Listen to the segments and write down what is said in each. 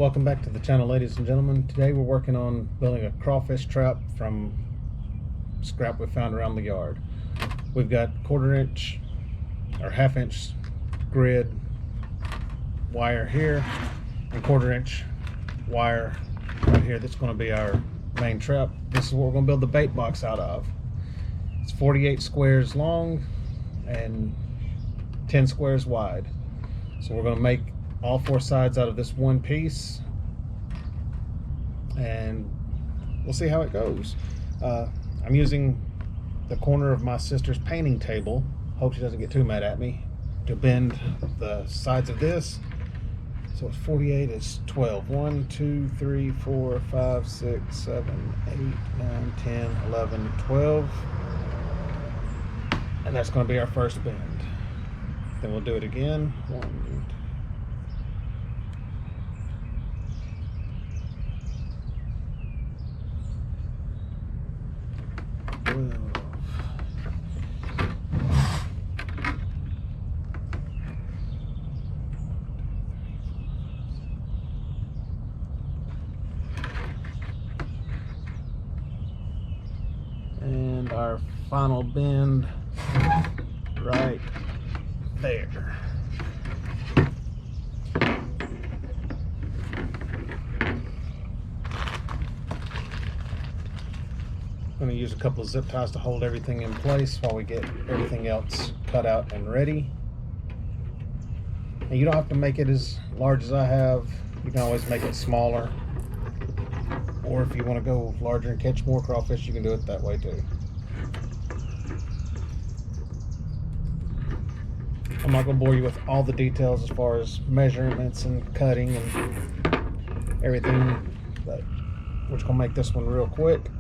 Welcome back to the channel, ladies and gentlemen. Today we're working on building a crawfish trap from scrap we found around the yard. We've got 1/4 inch or 1/2 inch grid wire here and 1/4 inch wire right here. That's going to be our main trap. This is what we're going to build the bait box out of. It's 48 squares long and 10 squares wide. So we're going to make all 4 sides out of this one piece, and we'll see how it goes. I'm using the corner of my sister's painting table, hope she doesn't get too mad at me, to bend the sides of this. So it's 48 is 12. 1, 2, 3, 4, 5, 6, 7, 8, 9, 10, 11, 12. And that's going to be our first bend. Then we'll do it again. 1, 2. And our final bend right there. I'm going to use a couple of zip ties to hold everything in place while we get everything else cut out and ready. And you don't have to make it as large as I have. You can always make it smaller. Or if you want to go larger and catch more crawfish, you can do it that way too. I'm not going to bore you with all the details as far as measurements and cutting and everything, but we're just going to make this one real quick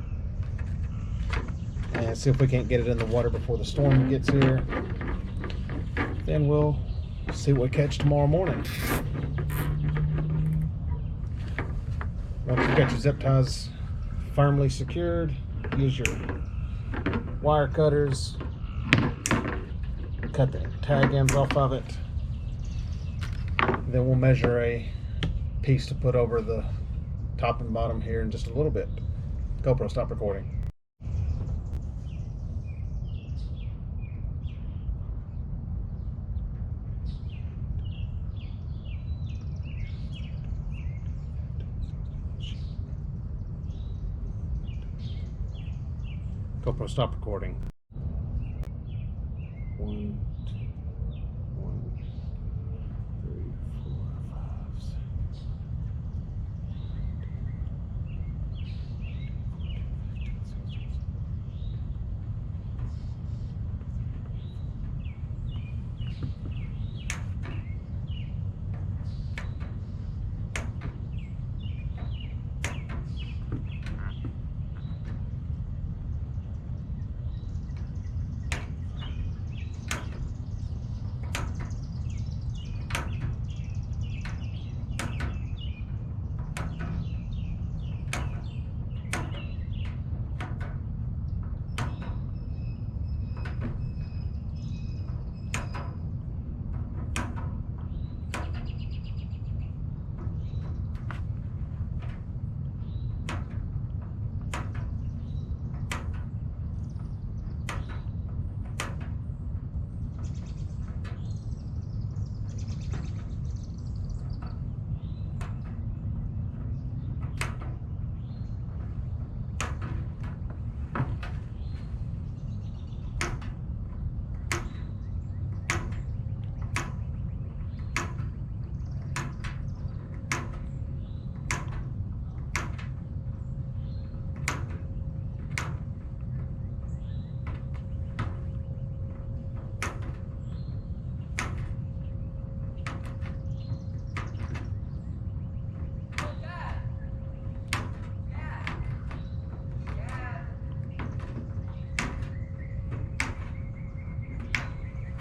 and see if we can't get it in the water before the storm gets here. Then we'll see what we catch tomorrow morning. Once you've got your zip ties firmly secured, use your wire cutters, cut the tag ends off of it. Then we'll measure a piece to put over the top and bottom here in just a little bit. GoPro, stop recording. GoPro, stop recording. 1, 2, 1, 3, 4, 5, 6.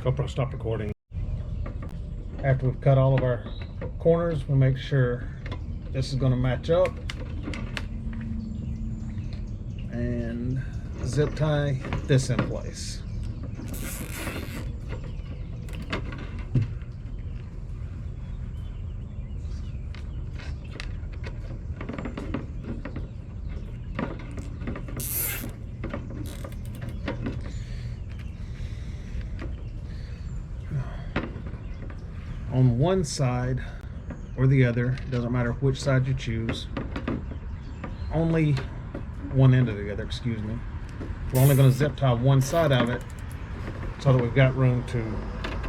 GoPro, stop recording. After we've cut all of our corners, we'll make sure this is going to match up and zip tie this in place. on one side or the other, doesn't matter which side you choose, only one end or the other, excuse me. We're only going to zip tie one side of it so that we've got room to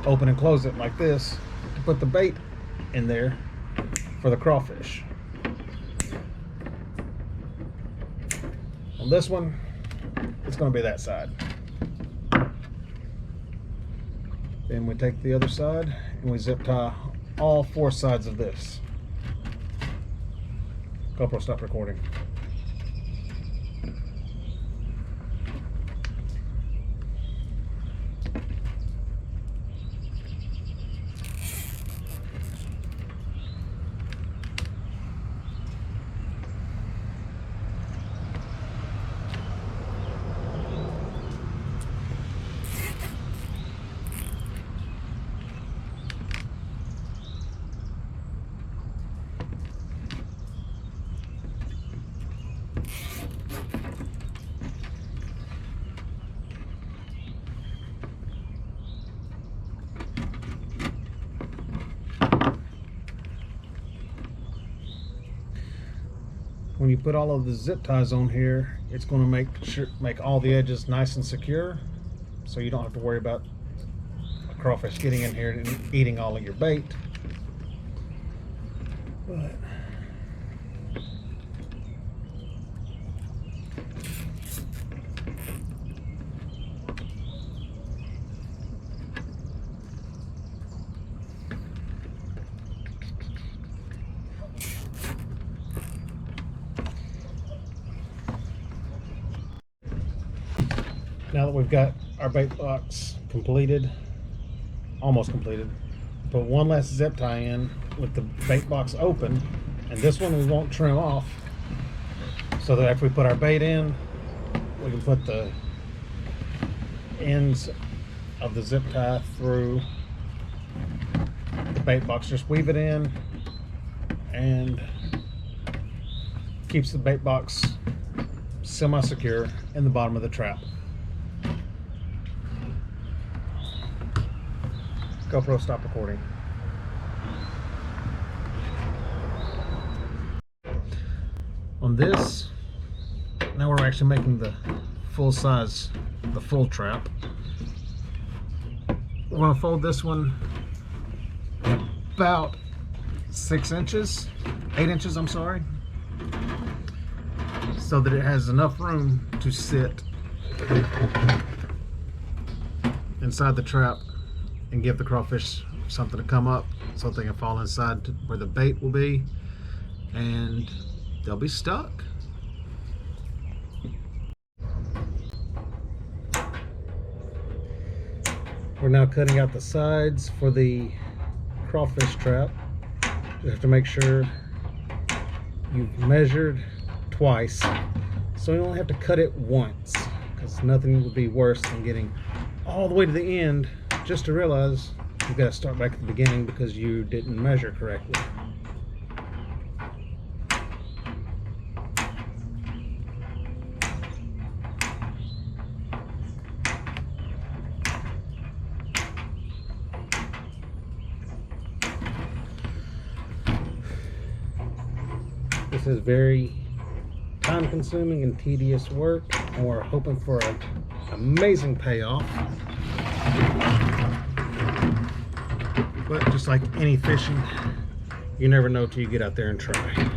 open and close it like this to put the bait in there for the crawfish. On this one, it's going to be that side. Then we take the other side and we zip tie all four sides of this. GoPro, stop recording. When you put all of the zip ties on here, it's going to make all the edges nice and secure, so you don't have to worry about a crawfish getting in here and eating all of your bait. But now that we've got our bait box completed, almost completed, put one last zip tie in with the bait box open, and this one we won't trim off, so that after we put our bait in, we can put the ends of the zip tie through the bait box. Just weave it in and keeps the bait box semi-secure in the bottom of the trap. GoPro, stop recording. On this, now we're actually making the full size, the full trap. We're going to fold this one about 6 inches, 8 inches, I'm sorry, so that it has enough room to sit inside the trap and give the crawfish something to come up so they can fall inside to where the bait will be, and they'll be stuck. We're now cutting out the sides for the crawfish trap. You have to make sure you've measured twice, so you only have to cut it once, because nothing would be worse than getting all the way to the end just to realize you've got to start back at the beginning because you didn't measure correctly. This is very time-consuming and tedious work, and we're hoping for an amazing payoff. But just like any fishing, you never know till you get out there and try.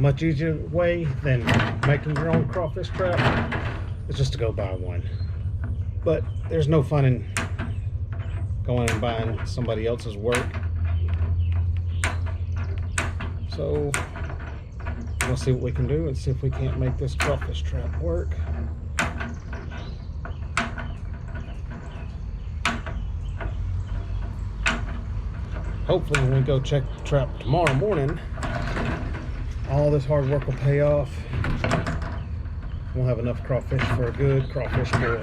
much easier way than making your own crawfish trap is just to go buy one. But there's no fun in going and buying somebody else's work. So we'll see what we can do and see if we can't make this crawfish trap work. Hopefully when we go check the trap tomorrow morning, all this hard work will pay off. We'll have enough crawfish for a good crawfish boil.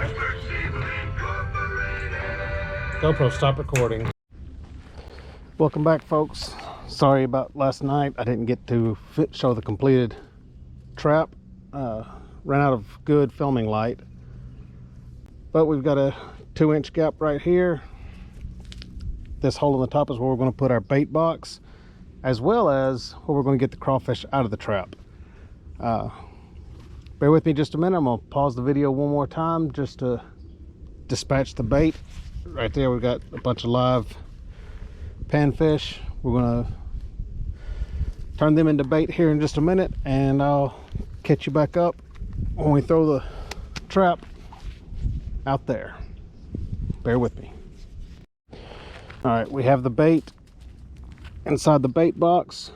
GoPro, stop recording. Welcome back, folks. Sorry about last night. I didn't get to show the completed trap. Ran out of good filming light. But we've got a 2-inch gap right here. This hole in the top is where we're going to put our bait box, as well as where we're going to get the crawfish out of the trap. Bear with me just a minute. I'm going to pause the video one more time just to dispatch the bait. Right there we've got a bunch of live panfish. We're going to turn them into bait here in just a minute, and I'll catch you back up when we throw the trap out there. Bear with me. All right, we have the bait inside the bait box.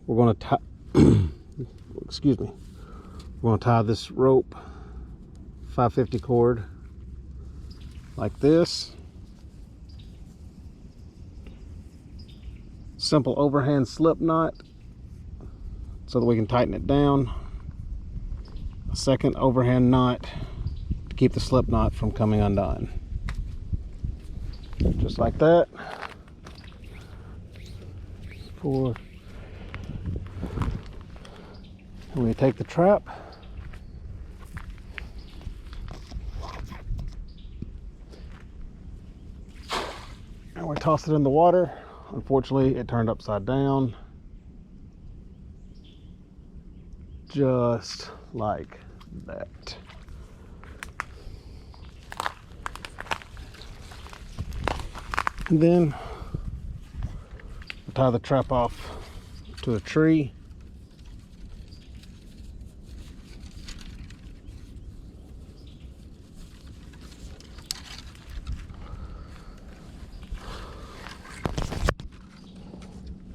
We're going to tie excuse me, we're going to tie this rope 550 cord like this. Simple overhand slip knot so that we can tighten it down. A second overhand knot to keep the slip knot from coming undone. Just like that. And we take the trap, and we toss it in the water. Unfortunately, it turned upside down, just like that. And then we'll tie the trap off to a tree.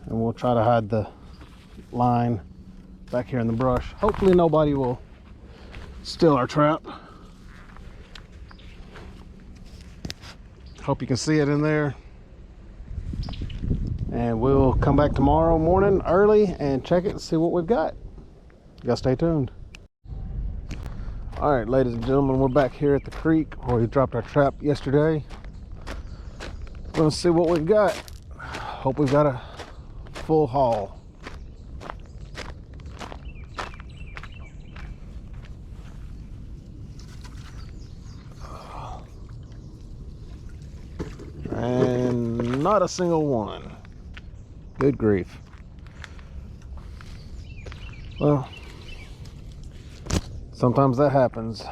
And we'll try to hide the line back here in the brush. Hopefully nobody will steal our trap. Hope you can see it in there. And we'll come back tomorrow morning early and check it and see what we've got. You gotta stay tuned. All right, ladies and gentlemen, we're back here at the creek where we dropped our trap yesterday. We're gonna see what we've got. Hope we've got a full haul. And not a single one. Good grief. Well, sometimes that happens.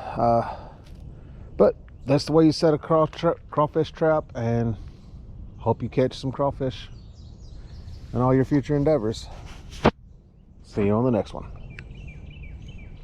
But that's the way you set a crawfish trap, and hope you catch some crawfish in all your future endeavors. See you on the next one.